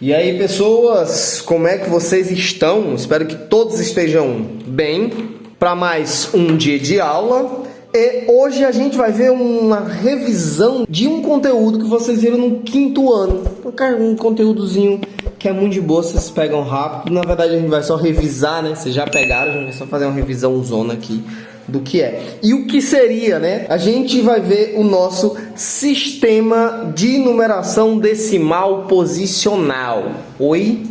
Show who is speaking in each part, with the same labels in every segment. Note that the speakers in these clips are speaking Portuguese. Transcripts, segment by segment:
Speaker 1: E aí, pessoas, como é que vocês estão? Espero que todos estejam bem para mais um dia de aula. E hoje a gente vai ver uma revisão de um conteúdo que vocês viram no 5º ano. Um conteúdozinho que é muito de boa, vocês pegam rápido. Na verdade, a gente vai só revisar, né? Vocês já pegaram, a gente vai só fazer uma revisão zona aqui do que é. E o que seria, né? A gente vai ver o nosso sistema de numeração decimal posicional. Oi?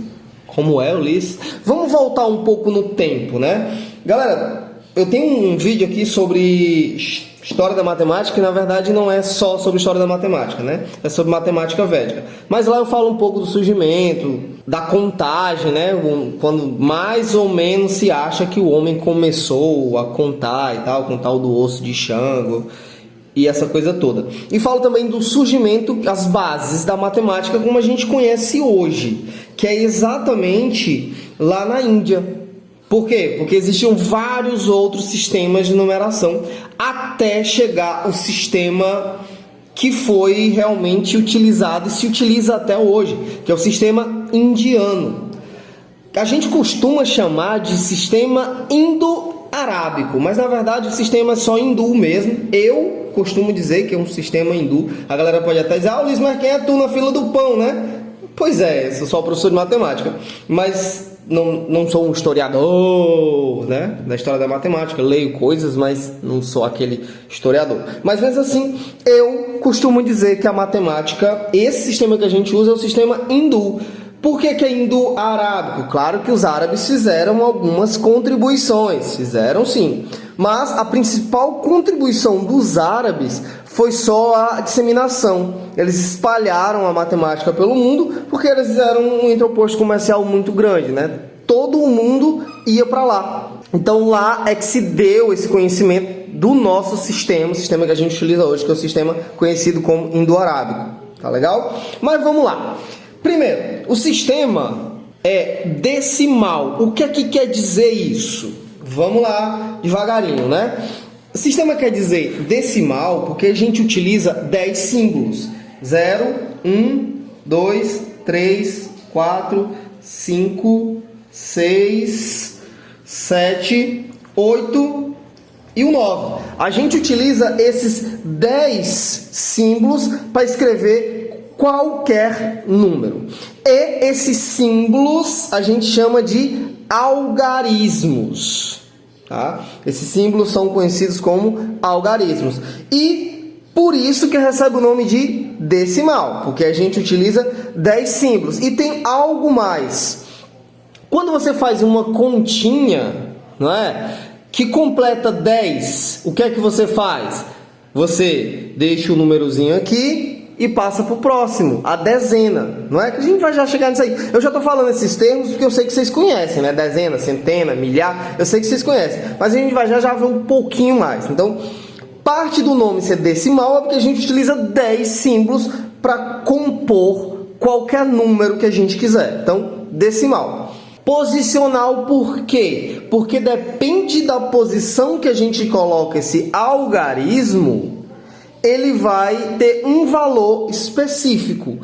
Speaker 1: Como é, Ulisses? Vamos voltar um pouco no tempo, né? Galera, eu tenho um vídeo aqui sobre história da matemática, e na verdade não é só sobre história da matemática, né? É sobre matemática védica. Mas lá eu falo um pouco do surgimento, da contagem, né? Quando mais ou menos se acha que o homem começou a contar e tal, contar o do osso de Xango e essa coisa toda. E falo também do surgimento, as bases da matemática como a gente conhece hoje, que é exatamente lá na Índia. Por quê? Porque existiam vários outros sistemas de numeração até chegar o sistema que foi realmente utilizado e se utiliza até hoje, que é o sistema indiano. A gente costuma chamar de sistema indo-arábico, mas na verdade o sistema é só hindu mesmo. Eu costumo dizer que é um sistema hindu. A galera pode até dizer, Luiz, mas quem é tu na fila do pão, né? Pois é, sou só professor de matemática, mas não sou um historiador, né, da história da matemática, leio coisas, mas não sou aquele historiador. Mas mesmo assim, eu costumo dizer que a matemática, esse sistema que a gente usa é o sistema hindu. Por que é indo-arábico? Claro que os árabes fizeram algumas contribuições, fizeram sim. Mas a principal contribuição dos árabes foi só a disseminação. Eles espalharam a matemática pelo mundo porque eles fizeram um entreposto comercial muito grande, né? Todo o mundo ia para lá. Então lá é que se deu esse conhecimento do nosso sistema, o sistema que a gente utiliza hoje, que é o sistema conhecido como indo-arábico. Tá legal? Mas vamos lá. Primeiro, o sistema é decimal. O que é que quer dizer isso? Vamos lá, devagarinho, né? O sistema quer dizer decimal porque a gente utiliza 10 símbolos. 0, 1, 2, 3, 4, 5, 6, 7, 8 e o 9. A gente utiliza esses 10 símbolos para escrever qualquer número. E esses símbolos a gente chama de algarismos. Tá? Esses símbolos são conhecidos como algarismos. E por isso que recebe o nome de decimal, porque a gente utiliza 10 símbolos. E tem algo mais. Quando você faz uma continha, não é? Que completa 10, o que é que você faz? Você deixa o númerozinho aqui e passa para o próximo, a dezena, não é? Que a gente vai já chegar nisso aí. Eu já estou falando esses termos porque eu sei que vocês conhecem, né? Dezena, centena, milhar, eu sei que vocês conhecem. Mas a gente vai já ver um pouquinho mais. Então, parte do nome ser decimal é porque a gente utiliza 10 símbolos para compor qualquer número que a gente quiser. Então, decimal. Posicional por quê? Porque depende da posição que a gente coloca esse algarismo, ele vai ter um valor específico.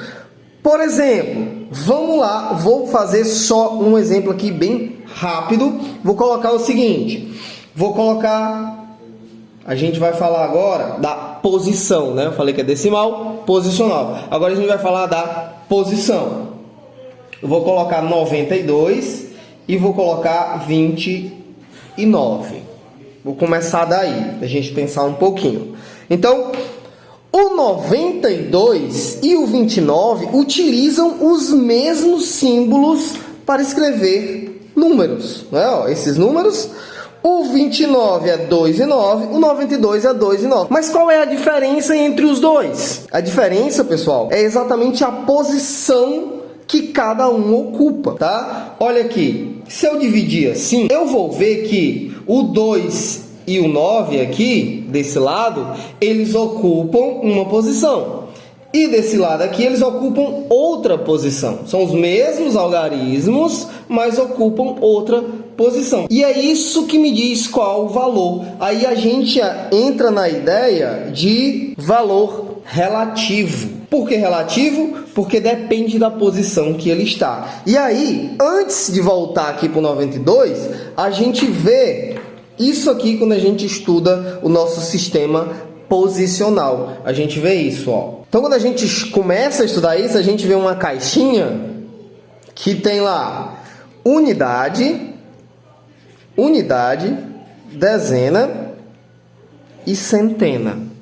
Speaker 1: Por exemplo, vamos lá, vou fazer só um exemplo aqui bem rápido. Vou colocar o seguinte, a gente vai falar agora da posição, né? Eu falei que é decimal, posicional. Agora a gente vai falar da posição. Eu vou colocar 92 e vou colocar 29. Vou começar daí, a gente pensar um pouquinho. Então, o 92 e o 29 utilizam os mesmos símbolos para escrever números, né? Ó, esses números, o 29 é 2 e 9, o 92 é 2 e 9. Mas qual é a diferença entre os dois? A diferença, pessoal, é exatamente a posição que cada um ocupa, tá? Olha aqui, se eu dividir assim, eu vou ver que o 2 e o 9 aqui, desse lado, eles ocupam uma posição. E desse lado aqui, eles ocupam outra posição. São os mesmos algarismos, mas ocupam outra posição. E é isso que me diz qual o valor. Aí a gente entra na ideia de valor relativo. Por que relativo? Porque depende da posição que ele está. E aí, antes de voltar aqui para o 92, a gente vê isso aqui quando a gente estuda o nosso sistema posicional. A gente vê isso, ó. Então, quando a gente começa a estudar isso, a gente vê uma caixinha que tem lá unidade, dezena e centena.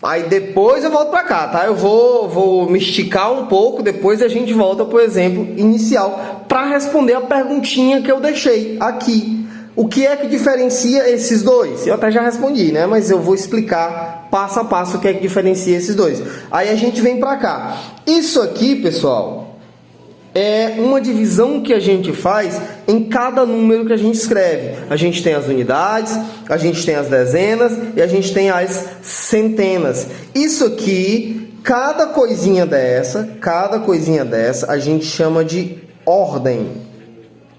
Speaker 1: Aí depois eu volto para cá, tá? Eu vou me esticar um pouco, depois a gente volta para o exemplo inicial para responder a perguntinha que eu deixei aqui. O que é que diferencia esses dois? Eu até já respondi, né? Mas eu vou explicar passo a passo o que é que diferencia esses dois. Aí a gente vem para cá. Isso aqui, pessoal, é uma divisão que a gente faz em cada número que a gente escreve. A gente tem as unidades, a gente tem as dezenas e a gente tem as centenas. Isso aqui, cada coisinha dessa, a gente chama de ordem.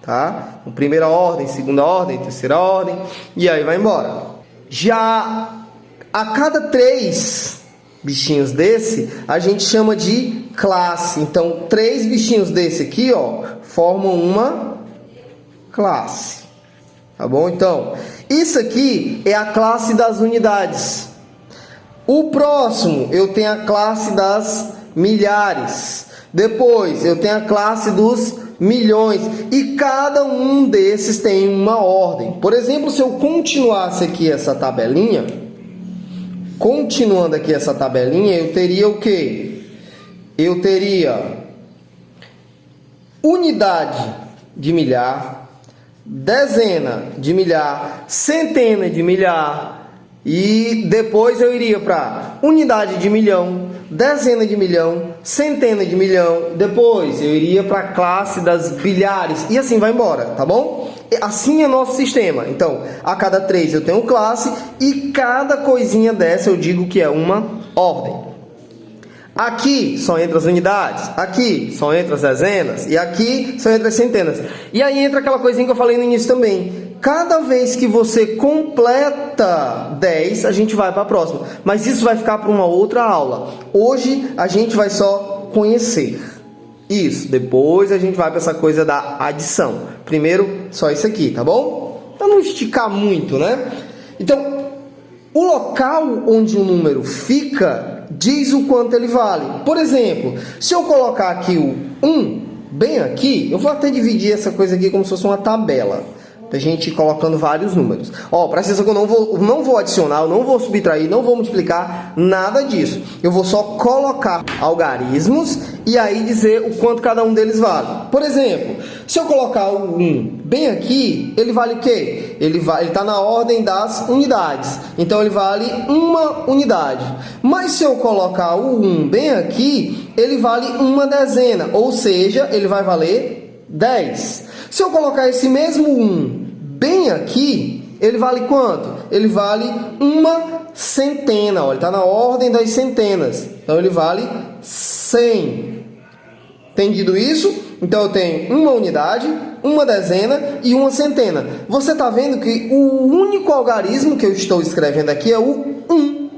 Speaker 1: Tá? Primeira ordem, segunda ordem, terceira ordem, e aí vai embora. Já a cada 3 bichinhos desse, a gente chama de classe. Então, 3 bichinhos desse aqui, ó, formam uma classe. Tá bom? Então, isso aqui é a classe das unidades. O próximo, eu tenho a classe das milhares. Depois, eu tenho a classe dos milhões, e cada um desses tem uma ordem. Por exemplo, se eu continuasse aqui essa tabelinha, eu teria o quê? Eu teria unidade de milhar, dezena de milhar, centena de milhar, e depois eu iria para unidade de milhão, dezena de milhão, centena de milhão, depois eu iria para a classe das bilhares, e assim vai embora, tá bom? Assim é nosso sistema. Então, a cada 3 eu tenho classe, e cada coisinha dessa eu digo que é uma ordem. Aqui só entra as unidades, aqui só entra as dezenas, e aqui só entra as centenas. E aí entra aquela coisinha que eu falei no início também. Cada vez que você completa 10, a gente vai para a próxima. Mas isso vai ficar para uma outra aula. Hoje a gente vai só conhecer isso. Depois a gente vai para essa coisa da adição. Primeiro, só isso aqui, tá bom? Para não esticar muito, né? Então, o local onde o número fica diz o quanto ele vale. Por exemplo, se eu colocar aqui o 1 bem aqui, eu vou até dividir essa coisa aqui como se fosse uma tabela. A gente colocando vários números. Ó, presta atenção que eu não vou adicionar, eu não vou subtrair, não vou multiplicar, nada disso. Eu vou só colocar algarismos e aí dizer o quanto cada um deles vale. Por exemplo, se eu colocar o 1 bem aqui, ele vale o quê? Ele está na ordem das unidades. Então, ele vale uma unidade. Mas se eu colocar o 1 bem aqui, ele vale uma dezena. Ou seja, ele vai valer 10. Se eu colocar esse mesmo 1 bem aqui, ele vale quanto? Ele vale uma centena. Olha, ele está na ordem das centenas. Então, ele vale 100. Entendido isso? Então, eu tenho uma unidade, uma dezena e uma centena. Você está vendo que o único algarismo que eu estou escrevendo aqui é o 1.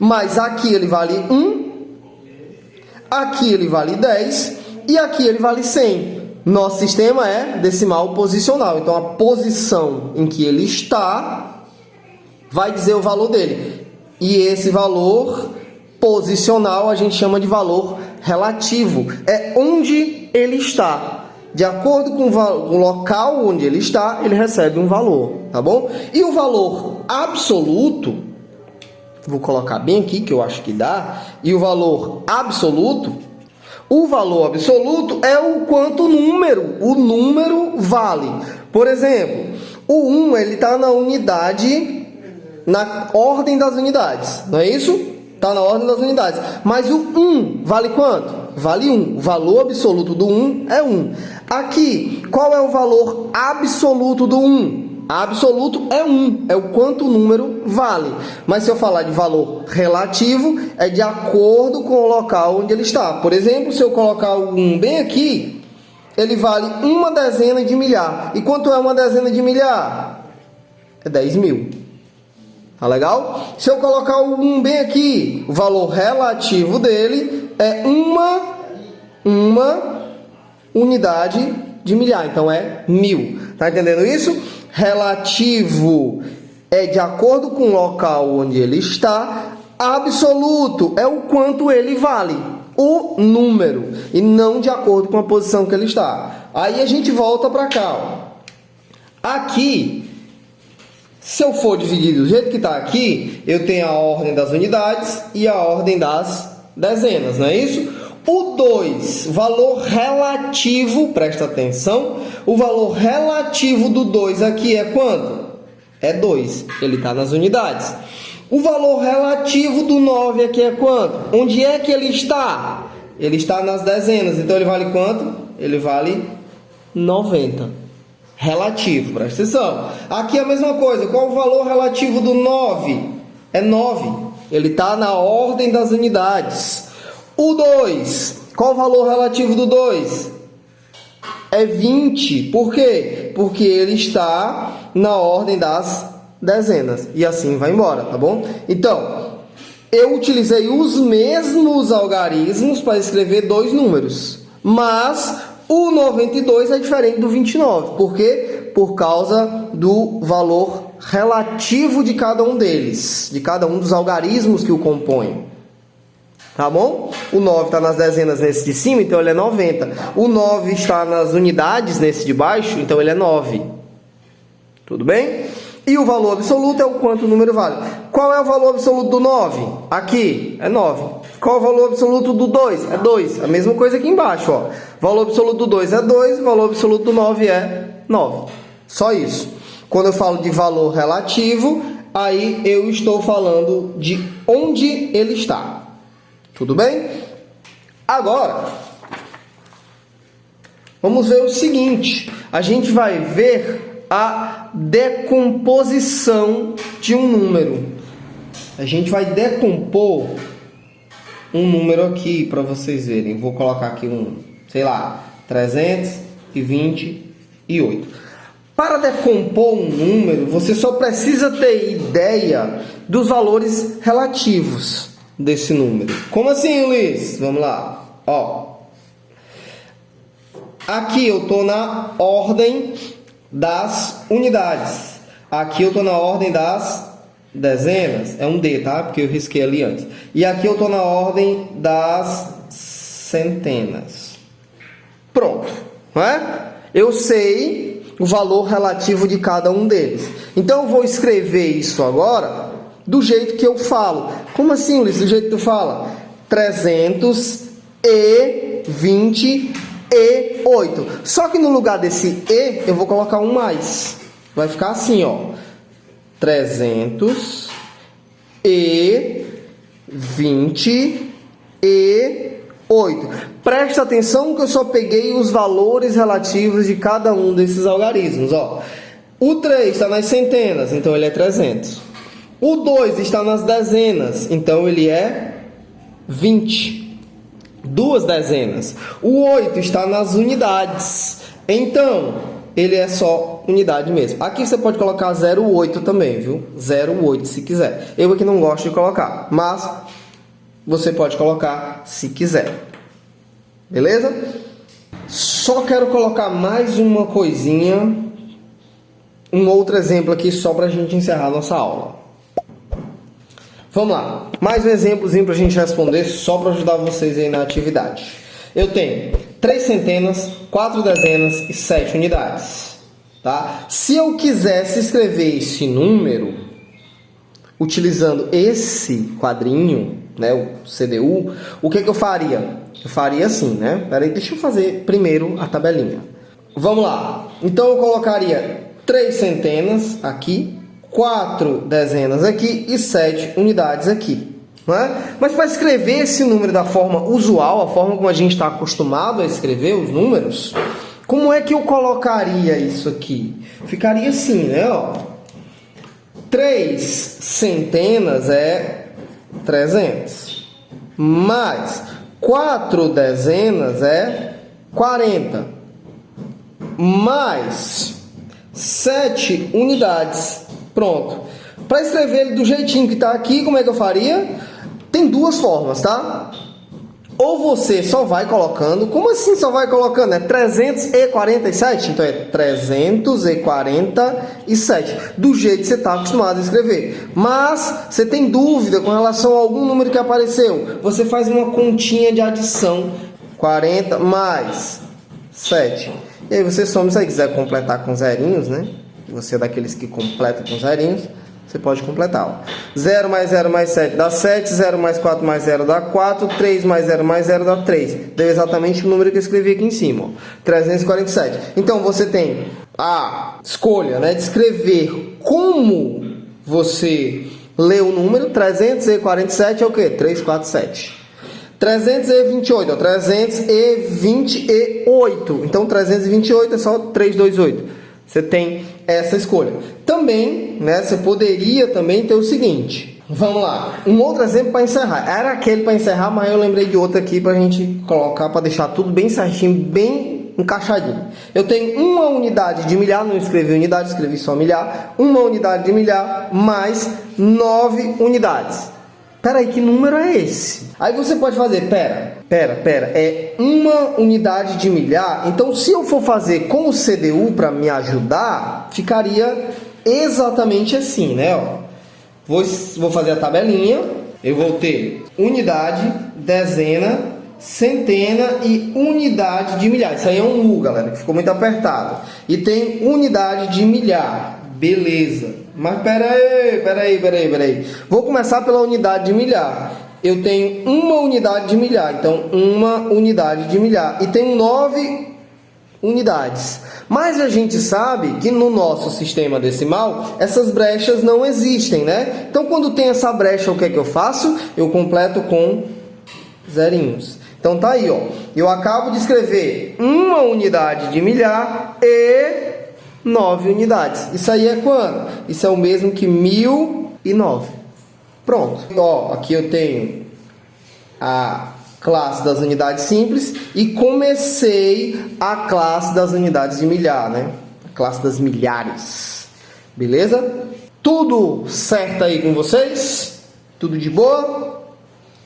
Speaker 1: Mas aqui ele vale 1, aqui ele vale 10 e aqui ele vale 100. Nosso sistema é decimal posicional. Então, a posição em que ele está vai dizer o valor dele. E esse valor posicional a gente chama de valor relativo. É onde ele está. De acordo com o local onde ele está, ele recebe um valor, tá bom? E o valor absoluto, vou colocar bem aqui que eu acho que dá, e o valor absoluto é o quanto o número vale. Por exemplo, o 1 ele está na unidade, na ordem das unidades, não é isso? Está na ordem das unidades. Mas o 1 vale quanto? Vale 1. O valor absoluto do 1 é 1. Aqui, qual é o valor absoluto do 1? Absoluto é 1, é o quanto o número vale. Mas se eu falar de valor relativo, é de acordo com o local onde ele está. Por exemplo, se eu colocar o 1 bem aqui, ele vale uma dezena de milhar. E quanto é uma dezena de milhar? É 10 mil. Tá legal? Se eu colocar o 1 bem aqui, o valor relativo dele é uma unidade de milhar. Então é 1000. Tá entendendo isso? Relativo é de acordo com o local onde ele está. Absoluto é o quanto ele vale, o número, e não de acordo com a posição que ele está. Aí a gente volta para cá, ó. Aqui, se eu for dividir do jeito que está aqui, eu tenho a ordem das unidades e a ordem das dezenas, não é isso? O 2, valor relativo, presta atenção, o valor relativo do 2 aqui é quanto? É 2, ele está nas unidades. O valor relativo do 9 aqui é quanto? Onde é que ele está? Ele está nas dezenas, então ele vale quanto? Ele vale 90. Relativo, presta atenção. Aqui é a mesma coisa, qual o valor relativo do 9? É 9, ele está na ordem das unidades. O 2, qual o valor relativo do 2? É 20, por quê? Porque ele está na ordem das dezenas, e assim vai embora, tá bom? Então, eu utilizei os mesmos algarismos para escrever dois números, mas o 92 é diferente do 29, por quê? Por causa do valor relativo de cada um deles, de cada um dos algarismos que o compõem. Tá bom? O 9 está nas dezenas nesse de cima, então ele é 90. O 9 está nas unidades nesse de baixo, então ele é 9. Tudo bem? E o valor absoluto é o quanto o número vale. Qual é o valor absoluto do 9? Aqui é 9. Qual é o valor absoluto do 2? É 2. A mesma coisa aqui embaixo, ó. O valor absoluto do 2 é 2, o valor absoluto do 9 é 9. Só isso. Quando eu falo de valor relativo, aí eu estou falando de onde ele está. Tudo bem? Agora, vamos ver o seguinte. A gente vai ver a decomposição de um número. A gente vai decompor um número aqui para vocês verem. Vou colocar aqui sei lá, 328. Para decompor um número, você só precisa ter ideia dos valores relativos desse número. Como assim, Luiz? Vamos lá. Ó. Aqui eu estou na ordem das unidades. Aqui eu estou na ordem das dezenas. É um D, tá? Porque eu risquei ali antes. E aqui eu estou na ordem das centenas. Pronto. Não é? Eu sei o valor relativo de cada um deles. Então eu vou escrever isso agora do jeito que eu falo. Como assim, Luiz? Do jeito que tu fala? 328. Só que no lugar desse E, eu vou colocar um mais. Vai ficar assim, ó. 328. Presta atenção que eu só peguei os valores relativos de cada um desses algarismos, ó. O 3 está nas centenas, então ele é 300. O 2 está nas dezenas, então ele é 20. Duas dezenas. O 8 está nas unidades, então ele é só unidade mesmo. Aqui você pode colocar 0,8 também, viu? 0,8 se quiser. Eu aqui não gosto de colocar, mas você pode colocar se quiser. Beleza? Só quero colocar mais uma coisinha, um outro exemplo aqui só para a gente encerrar a nossa aula. Vamos lá, mais um exemplozinho para a gente responder, só para ajudar vocês aí na atividade. Eu tenho 3 centenas, 4 dezenas e 7 unidades. Tá? Se eu quisesse escrever esse número, utilizando esse quadrinho, né, o CDU, o que eu faria? Eu faria assim, né? Peraí, deixa eu fazer primeiro a tabelinha. Vamos lá. Então eu colocaria 3 centenas aqui, 4 dezenas aqui e 7 unidades aqui. Não é? Mas para escrever esse número da forma usual, a forma como a gente está acostumado a escrever os números, como é que eu colocaria isso aqui? Ficaria assim, né? Ó. 3 centenas é 300. Mais 4 dezenas é 40. Mais 7 unidades. Pronto. Para escrever ele do jeitinho que está aqui, como é que eu faria? Tem duas formas, tá? Ou você só vai colocando, como assim só vai colocando? É 347, então é 347, do jeito que você está acostumado a escrever. Mas você tem dúvida com relação a algum número que apareceu, você faz uma continha de adição, 40 mais 7. E aí você soma, se você quiser completar com zerinhos, né? Você é daqueles que completa com zerinhos, você pode completar. Ó. 0 mais 0 mais 7 dá 7, 0 mais 4 mais 0 dá 4, 3 mais 0 mais 0 dá 3. Deu exatamente o número que eu escrevi aqui em cima, ó, 347. Então você tem a escolha, né, de escrever como você lê o número. 347 é o quê? 347. 328, ó, 328. Então 328 é só 328. Você tem essa escolha. Também, né, você poderia também ter o seguinte. Vamos lá. Um outro exemplo para encerrar. Era aquele para encerrar, mas eu lembrei de outro aqui para a gente colocar, para deixar tudo bem certinho, bem encaixadinho. Eu tenho uma unidade de milhar, não escrevi unidade, escrevi só milhar. Uma unidade de milhar mais 9 unidades. Peraí, que número é esse? Aí você pode fazer, pera, é uma unidade de milhar. Então, se eu for fazer com o CDU para me ajudar, ficaria exatamente assim, né? Ó, vou fazer a tabelinha. Eu vou ter unidade, dezena, centena e unidade de milhar. Isso aí é um U, galera, que ficou muito apertado. E tem unidade de milhar. Beleza. Mas peraí. Vou começar pela unidade de milhar. Eu tenho uma unidade de milhar. Então, uma unidade de milhar. E tenho 9 unidades. Mas a gente sabe que no nosso sistema decimal, essas brechas não existem, né? Então, quando tem essa brecha, o que é que eu faço? Eu completo com zerinhos. Então, tá aí, ó. Eu acabo de escrever uma unidade de milhar e 9 unidades. Isso aí é quando? Isso é o mesmo que 1009. Pronto. Ó, aqui eu tenho a classe das unidades simples e comecei a classe das unidades de milhar, né? A classe das milhares. Beleza? Tudo certo aí com vocês? Tudo de boa?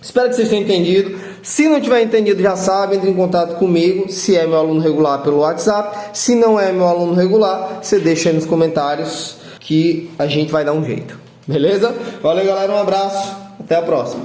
Speaker 1: Espero que vocês tenham entendido. Se não tiver entendido, já sabe, entre em contato comigo. Se é meu aluno regular, pelo WhatsApp. Se não é meu aluno regular, você deixa aí nos comentários que a gente vai dar um jeito. Beleza? Valeu, galera. Um abraço. Até a próxima.